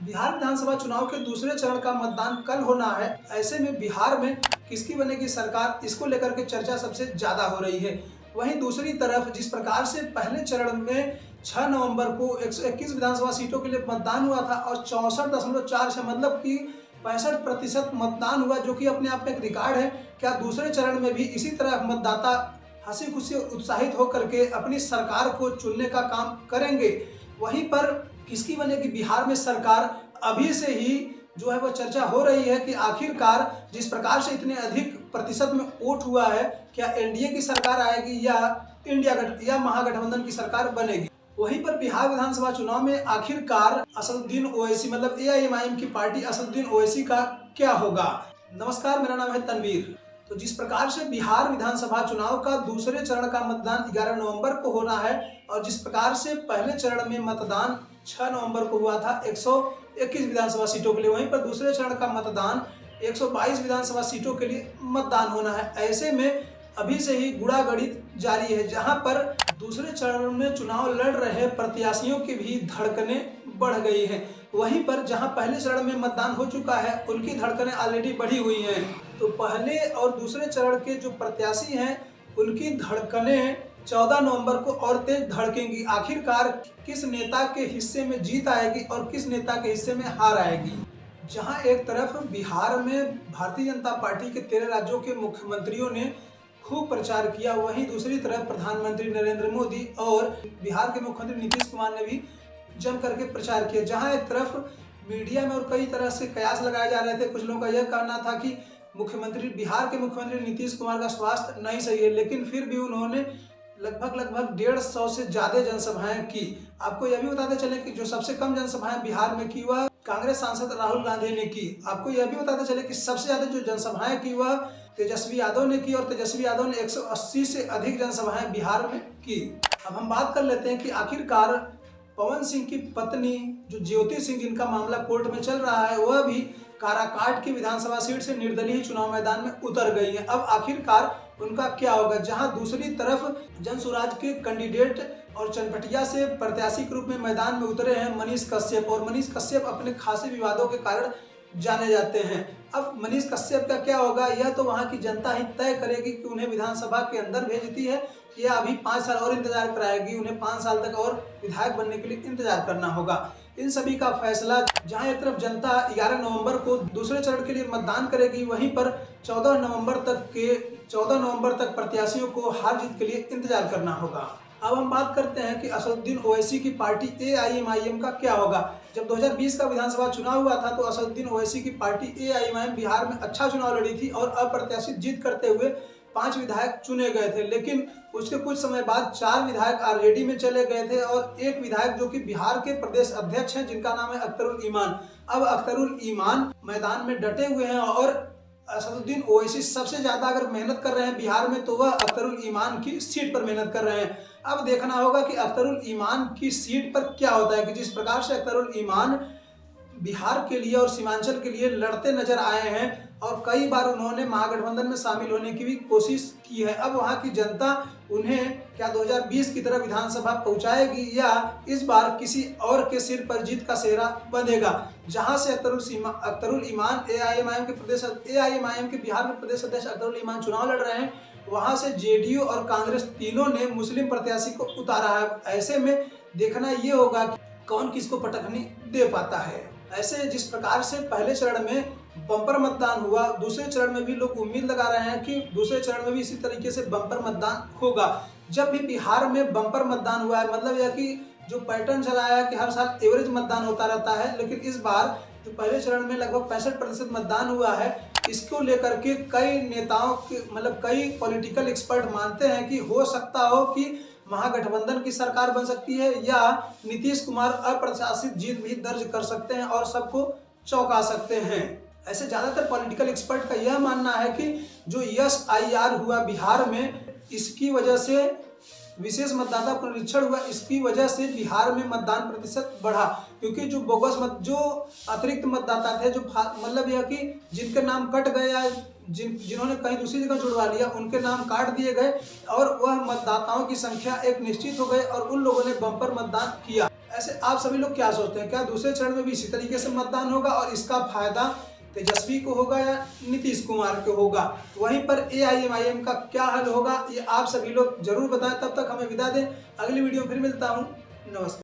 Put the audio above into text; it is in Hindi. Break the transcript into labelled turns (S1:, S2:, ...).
S1: बिहार विधानसभा चुनाव के दूसरे चरण का मतदान कल होना है। ऐसे में बिहार में किसकी बनेगी सरकार, इसको लेकर के चर्चा सबसे ज्यादा हो रही है। वहीं दूसरी तरफ जिस प्रकार से पहले चरण में 6 नवंबर को 121 विधानसभा सीटों के लिए मतदान हुआ था और 64.46 मतलब कि 65% मतदान हुआ, जो कि अपने आप में एक रिकॉर्ड है। क्या दूसरे चरण में भी इसी तरह मतदाता हंसी खुशी उत्साहित होकर के अपनी सरकार को चुनने का काम करेंगे? वहीं पर किसकी बनेगी बिहार में सरकार, अभी से ही जो है वो चर्चा हो रही है कि आखिरकार जिस प्रकार से इतने अधिक प्रतिशत में वोट हुआ है, क्या एनडीए की सरकार आएगी या महागठबंधन की सरकार बनेगी। वहीं पर बिहार विधानसभा चुनाव में आखिरकार असदुद्दीन ओवैसी मतलब एआईएमआईएम की पार्टी असदुद्दीन ओवैसी का क्या होगा। नमस्कार, मेरा नाम है तनवीर। तो जिस प्रकार से बिहार विधानसभा चुनाव का दूसरे चरण का मतदान 11 नवंबर को होना है और जिस प्रकार से पहले चरण में मतदान 6 नवंबर को हुआ था 121 विधानसभा सीटों के लिए, वहीं पर दूसरे चरण का मतदान 122 विधानसभा सीटों के लिए मतदान होना है। ऐसे में अभी से ही गुड़ागणित जारी है, जहां पर दूसरे चरण में चुनाव लड़ रहे प्रत्याशियों की भी धड़कनें बढ़ गई हैं। वहीं पर जहां पहले चरण में मतदान हो चुका है उनकी धड़कनें ऑलरेडी बढ़ी हुई हैं। तो पहले और दूसरे चरण के जो प्रत्याशी हैं उनकी धड़कनें 14 नवंबर को और तेज धड़केंगी। आखिरकार किस नेता के हिस्से में जीत आएगी और किस नेता के हिस्से में हार आएगी। जहां एक तरफ बिहार में भारतीय जनता पार्टी के 13 राज्यों के मुख्यमंत्रियों ने खूब प्रचार किया, वहीं दूसरी तरफ प्रधानमंत्री नरेंद्र मोदी और बिहार के मुख्यमंत्री नीतीश कुमार ने भी जम करके प्रचार किया। जहां एक तरफ मीडिया में और कई तरह से कयास लगाए जा रहे थे, कुछ लोगों का यह कहना था कि बिहार के मुख्यमंत्री नीतीश कुमार का स्वास्थ्य नहीं सही है, लेकिन फिर भी उन्होंने लगभग 150 से ज्यादा जनसभाएं की। आपको यह भी बताते चले कि जो सबसे कम जनसभाएं बिहार में की वह कांग्रेस सांसद राहुल गांधी ने की। आपको यह भी बताते चले कि सबसे ज्यादा जो जनसभाएं की वह तेजस्वी यादव ने की और तेजस्वी यादव ने 180 से अधिक जनसभाएं बिहार में की। अब हम बात कर लेते हैं कि आखिरकार पवन सिंह की पत्नी जो ज्योति सिंह, जिनका मामला कोर्ट में चल रहा है, वह भी काराकाट की विधानसभा सीट से निर्दलीय चुनाव मैदान में उतर गई है। अब आखिरकार उनका क्या होगा। जहां दूसरी तरफ जनसुराज के कैंडिडेट और चनपटिया से प्रत्याशी के रूप में मैदान में उतरे हैं मनीष कश्यप, और मनीष कश्यप अपने खासे विवादों के कारण जाने जाते हैं। अब मनीष कश्यप का क्या होगा यह तो वहां की जनता ही तय करेगी कि उन्हें विधानसभा के अंदर भेजती है या अभी 5 साल और इंतजार कराएगी, उन्हें 5 साल तक और विधायक बनने के लिए इंतजार करना होगा। इन सभी का फैसला जहां एक तरफ जनता 11 नवंबर को दूसरे चरण के लिए मतदान करेगी, वहीं पर 14 नवंबर तक प्रत्याशियों को हार जीत के लिए इंतजार करना होगा। अब हम बात करते हैं कि असदुद्दीन ओवैसी की पार्टी एआईएमआईएम का क्या होगा। जब 2020 का विधानसभा चुनाव हुआ था तो असदुद्दीन ओवैसी की पार्टी एआईएमआईएम बिहार में अच्छा चुनाव लड़ी थी और अप्रत्याशित जीत करते हुए 5 विधायक चुने गए थे, लेकिन उसके कुछ समय बाद 4 विधायक आरजेडी में चले गए थे और एक विधायक जो कि बिहार के प्रदेश अध्यक्ष हैं, जिनका नाम है अख्तरुल ईमान। अब अख्तरुल ईमान मैदान में डटे हुए हैं और असदुद्दीन ओवैसी सबसे ज्यादा अगर मेहनत कर रहे हैं बिहार में तो वह अख्तरुल ईमान की सीट पर मेहनत कर रहे हैं। अब देखना होगा कि अख्तरुल ईमान की सीट पर क्या होता है कि जिस प्रकार से अख्तरुल ईमान बिहार के लिए और सीमांचल के लिए लड़ते नजर आए हैं और कई बार उन्होंने महागठबंधन में शामिल होने की भी कोशिश की है। अब वहां की जनता उन्हें क्या 2020 की तरह विधानसभा पहुंचाएगी या इस बार किसी और के सिर पर जीत का सेहरा बंधेगा। जहां से अख्तरुल ईमान एआईएमआईएम के बिहार में प्रदेश अध्यक्ष अख्तरुल ईमान चुनाव लड़ रहे हैं, वहां से जेडीयू और कांग्रेस तीनों ने मुस्लिम प्रत्याशी को उतारा है। ऐसे में देखना ये होगा कि कौन किसको पटखनी दे पाता है। ऐसे जिस प्रकार से पहले चरण में बम्पर मतदान हुआ, दूसरे चरण में भी लोग उम्मीद लगा रहे हैं कि दूसरे चरण में भी इसी तरीके से बम्पर मतदान होगा। जब भी बिहार में बम्पर मतदान हुआ है, मतलब यह कि जो पैटर्न चला है कि हर साल एवरेज मतदान होता रहता है, लेकिन इस बार जो पहले चरण में लगभग 65% मतदान हुआ है, इसको लेकर के कई नेताओं के मतलब कई पॉलिटिकल एक्सपर्ट मानते हैं कि हो सकता हो कि महागठबंधन की सरकार बन सकती है या नीतीश कुमार अप्रत्याशित जीत भी दर्ज कर सकते हैं और सबको चौंका सकते हैं। ऐसे ज्यादातर पॉलिटिकल एक्सपर्ट का यह मानना है कि जो एसआईआर हुआ बिहार में, इसकी वजह से विशेष मतदाता पुनरीक्षण हुआ, इसकी वजह से बिहार में मतदान प्रतिशत बढ़ा, क्योंकि जो बोगस जो अतिरिक्त मतदाता थे, जो मतलब यह कि जिनके नाम कट गए या जिन्होंने कहीं दूसरी जगह जुड़वा लिया, उनके नाम काट दिए गए और वह मतदाताओं की संख्या एक निश्चित हो गई और उन लोगों ने बम्पर मतदान किया। ऐसे आप सभी लोग क्या सोचते हैं, क्या दूसरे चरण में भी इसी तरीके से मतदान होगा और इसका फायदा तेजस्वी को होगा या नीतीश कुमार को होगा? वहीं पर AIMIM का क्या हल होगा, ये आप सभी लोग जरूर बताएं। तब तक हमें विदा दें, अगली वीडियो में फिर मिलता हूँ। नमस्कार।